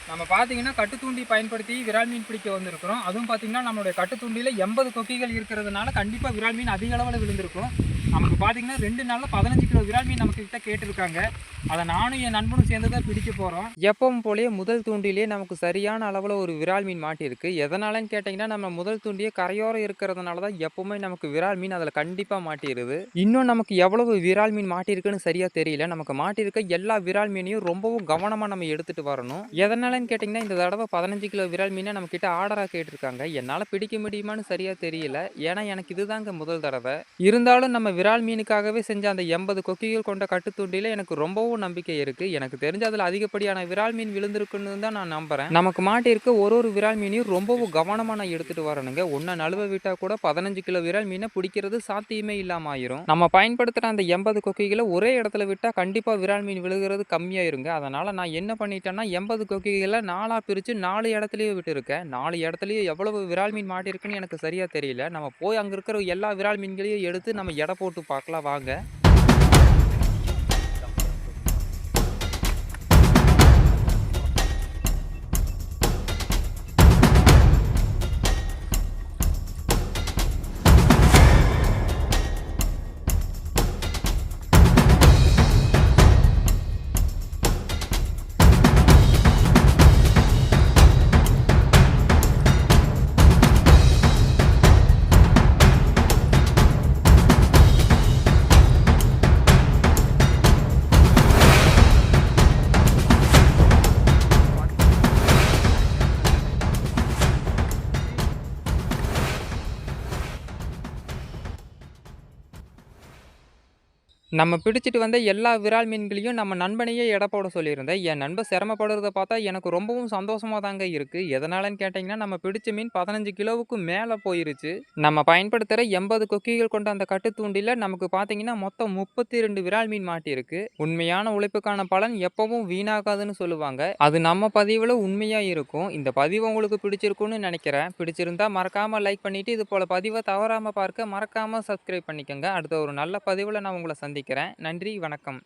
நம்ம பார்த்தீங்கன்னா கட்டு தூண்டி பயன்படுத்தி விரால் மீன் பிடிக்க வந்திருக்கிறோம். அதுவும் பார்த்தீங்கன்னா நம்மளுடைய கட்டு தூண்டில 80 கொக்கிகள் இருக்கிறதுனால கண்டிப்பா விரால் மீன் அதிக அளவுல விழுந்திருக்கும். நமக்கு பார்த்தீங்கன்னா 2 நாள்ல 15 கிலோ விரால் மீன் நம்மகிட்ட கேட்டிருக்காங்க. அத நானும் என் நண்பனும் சேர்ந்து தான் பிடிக்க போறோம். எப்பவும் போலயே முதல் தூண்டிலே நமக்கு சரியான அளவுல ஒரு விரால் மீன் மாட்டியிருக்கு. எதனாலன்னு கேட்டீங்கன்னா, நம்ம முதல் தூண்டியே கரையோரம் இருக்கிறதுனால தான் எப்பவுமே நமக்கு விரால் மீன் அதுல கண்டிப்பா மாட்டிருது. இன்னும் நமக்கு எவ்வளவு விரால் மீன் மாட்டியிருக்குன்னு சரியா தெரியல. நமக்கு மாட்டியிருக்க எல்லா விரால் மீனையும் ரொம்பவும் கவனமா நம்ம எடுத்துட்டு வரணும். எதனாலன்னு கேட்டீங்கன்னா, இந்த தடவ 15 கிலோ விரால் மீன நம்மகிட்ட ஆர்டரா கேட்டிருக்காங்க. என்னால பிடிக்க முடியுமான்னு சரியா தெரியல. ஏன்னா, எனக்கு இதுதாங்க முதல் தடவ. இருந்தாலும் நம்ம விரால் மீனுக்காகவே செஞ்ச அந்த 80 கொக்கிகள் கொண்ட கட்டுத்தூண்டில எனக்கு ரொம்பவும் நம்பிக்கை இருக்கு. எனக்கு தெரிஞ்சு அதுல அதிகப்படியான விரால் மீன் விழுந்திருக்குன்னு தான் நான் நம்புறேன். நமக்கு மாட்டியிருக்க ஒரு விரால் மீனையும் ரொம்பவும் கவனமா நான் எடுத்துட்டு வரணுங்க. ஒண்ண நழுவ விட்டா கூட 15 கிலோ விரால் மீன பிடிக்கிறது சாத்தியமே இல்லாம ஆயிரும். நம்ம பயன்படுத்துற அந்த 80 கொக்கிகள ஒரே இடத்துல விட்டா கண்டிப்பா விரால் மீன் விழுகிறது கம்மியாயிருங்க. அதனால நான் என்ன பண்ணிட்டேன்னா 80 கொக்கிகள 4ஆ பிரிச்சு 4 இடத்துலயே விட்டுருக்கேன். 4 இடத்துலயும் எவ்வளவு விரால் மீன் மாட்டியிருக்குன்னு எனக்கு சரியா தெரியல. நம்ம போய் அங்க இருக்கிற எல்லா விரால் மீன்களையும் எடுத்து நம்ம எடை போட்டு பார்க்கலாம் வாங்க. நம்ம பிடிச்சிட்டு வந்த எல்லா விரால் மீன்களையும் நம்ம நண்பனையே எடை போட சொல்லியிருந்தேன். என் நண்பன் சிரமப்படுறத பார்த்தா எனக்கு ரொம்பவும் சந்தோஷமா தாங்க இருக்கு. எதனாலன்னு கேட்டீங்கன்னா, நம்ம பிடிச்ச மீன் 15 கிலோவுக்கு மேல போயிருச்சு. நம்ம பயன்படுத்துற 80 கொக்கிகள் கொண்ட அந்த கட்டு தூண்டில நமக்கு பார்த்தீங்கன்னா, மொத்தம் 32 விரால் மீன் மாட்டியிருக்கு. உண்மையான உழைப்புக்கான பலன் எப்பவும் வீணாகாதுன்னு சொல்லுவாங்க. அது நம்ம பதிவுல உண்மையா இருக்கும். இந்த பதிவு உங்களுக்கு பிடிச்சிருக்கும்னு நெனைக்கிறேன். பிடிச்சிருந்தா மறக்காம லைக் பண்ணிட்டு, இது போல பதிவ தவறாம பார்க்க மறக்காம சப்ஸ்கிரைப் பண்ணிக்கங்க. அடுத்த ஒரு நல்ல பதிவுல நான் உங்கள சந்திக்கிறேன். நன்றி, வணக்கம்.